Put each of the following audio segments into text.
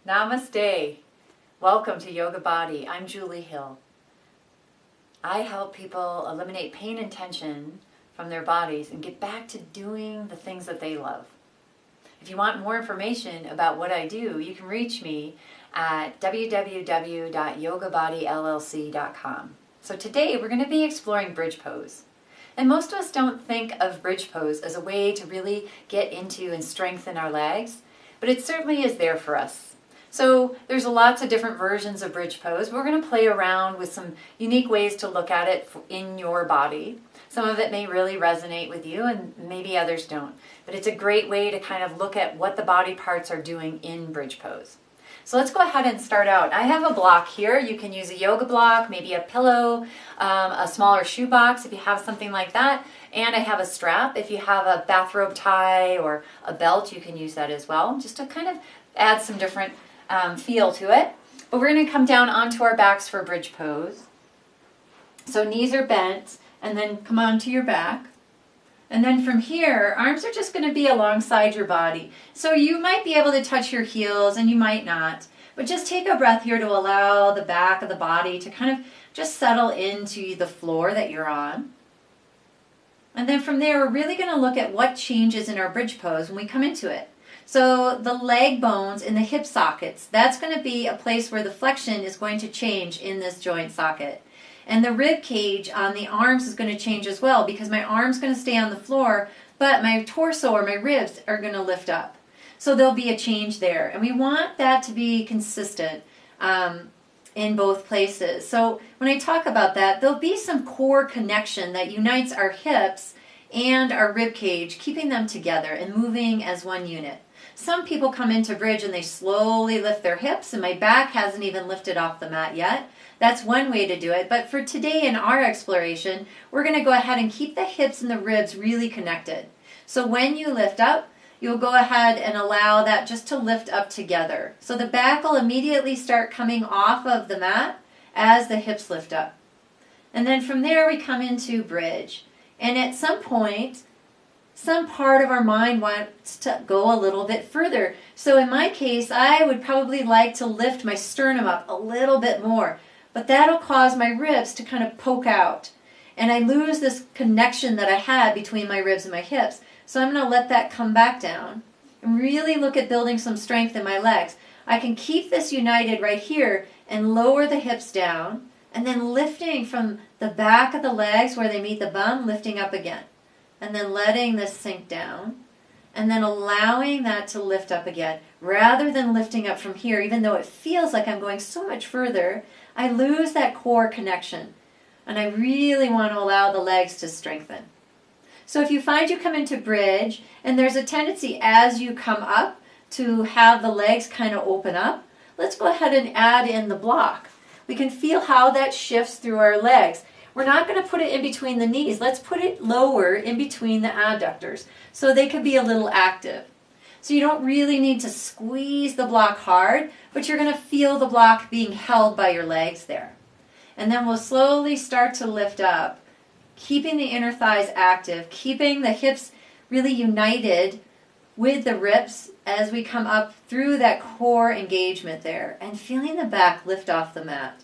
Namaste. Welcome to Yoga Body. I'm Julie Hill. I help people eliminate pain and tension from their bodies and get back to doing the things that they love. If you want more information about what I do, you can reach me at www.yogabodylllc.com. So today we're going to be exploring bridge pose. And most of us don't think of bridge pose as a way to really get into and strengthen our legs, but it certainly is there for us. So there's lots of different versions of bridge pose. We're going to play around with some unique ways to look at it in your body. Some of it may really resonate with you and maybe others don't. But it's a great way to kind of look at what the body parts are doing in bridge pose. So let's go ahead and start out. I have a block here. You can use a yoga block, maybe a pillow, a smaller shoe box if you have something like that. And I have a strap. If you have a bathrobe tie or a belt, you can use that as well, just to kind of add some different feel to it. But we're going to come down onto our backs for bridge pose. So knees are bent, and then come onto your back. And then from here, arms are just going to be alongside your body. So you might be able to touch your heels and you might not. But just take a breath here to allow the back of the body to kind of just settle into the floor that you're on. And then from there, we're really going to look at what changes in our bridge pose when we come into it. So the leg bones in the hip sockets, that's going to be a place where the flexion is going to change in this joint socket. And the rib cage on the arms is going to change as well, because my arm's going to stay on the floor, but my torso or my ribs are going to lift up. So there'll be a change there. And we want that to be consistent in both places. So when I talk about that, there'll be some core connection that unites our hips and our rib cage, keeping them together and moving as one unit. Some people come into bridge and they slowly lift their hips, and my back hasn't even lifted off the mat yet. That's one way to do it. But for today in our exploration, we're going to go ahead and keep the hips and the ribs really connected. So when you lift up, you'll go ahead and allow that just to lift up together. So the back will immediately start coming off of the mat as the hips lift up. And then from there we come into bridge. And at some point, some part of our mind wants to go a little bit further. So in my case, I would probably like to lift my sternum up a little bit more. But that'll cause my ribs to kind of poke out. And I lose this connection that I had between my ribs and my hips. So I'm going to let that come back down and really look at building some strength in my legs. I can keep this united right here and lower the hips down, and then lifting from the back of the legs where they meet the bum, lifting up again. And then letting this sink down, and then allowing that to lift up again. Rather than lifting up from here, even though it feels like I'm going so much further, I lose that core connection. And I really want to allow the legs to strengthen. So if you find you come into bridge, and there's a tendency as you come up to have the legs kind of open up, let's go ahead and add in the block. We can feel how that shifts through our legs. We're not going to put it in between the knees. Let's put it lower in between the adductors so they could be a little active. So you don't really need to squeeze the block hard, but you're going to feel the block being held by your legs there. And then we'll slowly start to lift up, keeping the inner thighs active, keeping the hips really united with the ribs as we come up through that core engagement there, and feeling the back lift off the mat.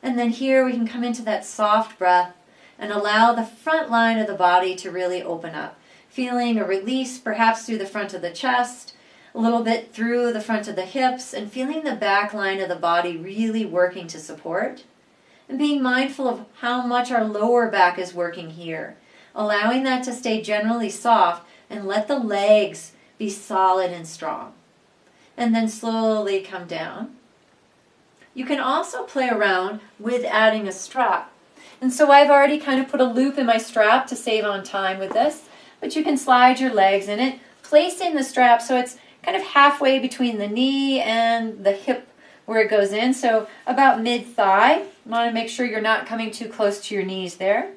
And then here we can come into that soft breath and allow the front line of the body to really open up. Feeling a release perhaps through the front of the chest, a little bit through the front of the hips, and feeling the back line of the body really working to support. And being mindful of how much our lower back is working here. Allowing that to stay generally soft and let the legs be solid and strong. And then slowly come down. You can also play around with adding a strap. And so I've already kind of put a loop in my strap to save on time with this, but you can slide your legs in it, placing the strap so it's kind of halfway between the knee and the hip where it goes in, so about mid-thigh. You want to make sure you're not coming too close to your knees there.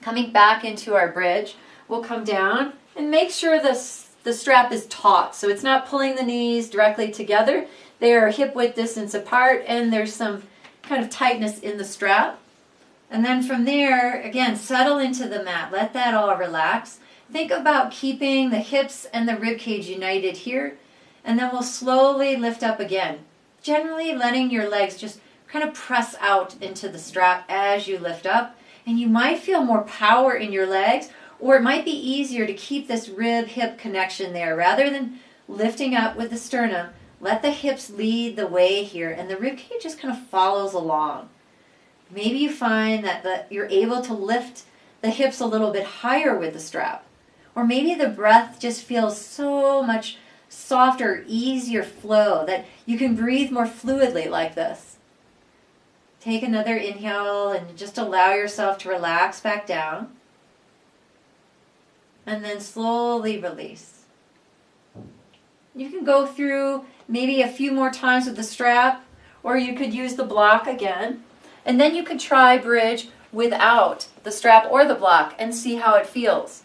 Coming back into our bridge, we'll come down and make sure the strap is taut, so it's not pulling the knees directly together. They are hip width distance apart, and there's some kind of tightness in the strap. And then from there, again, settle into the mat. Let that all relax. Think about keeping the hips and the rib cage united here, And then we'll slowly lift up again. Generally letting your legs just kind of press out into the strap as you lift up. And you might feel more power in your legs, or it might be easier to keep this rib-hip connection there. Rather than lifting up with the sternum, let the hips lead the way here, and the ribcage just kind of follows along. Maybe you find that you're able to lift the hips a little bit higher with the strap. Or maybe the breath just feels so much softer, easier flow that you can breathe more fluidly like this. Take another inhale and just allow yourself to relax back down. And then slowly release. You can go through maybe a few more times with the strap, or you could use the block again. And then you could try bridge without the strap or the block and see how it feels.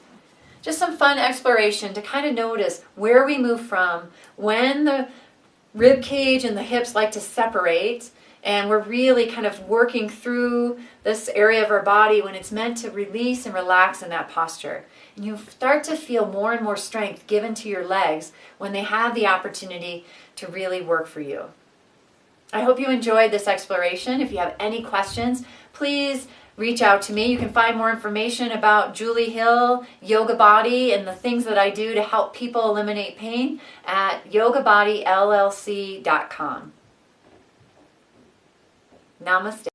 Just some fun exploration to kind of notice where we move from, when the rib cage and the hips like to separate, and we're really kind of working through this area of our body when it's meant to release and relax in that posture. And you start to feel more and more strength given to your legs when they have the opportunity to really work for you. I hope you enjoyed this exploration. If you have any questions, please reach out to me. You can find more information about Julie Hill, Yoga Body, and the things that I do to help people eliminate pain at yogabodylllc.com. Namaste.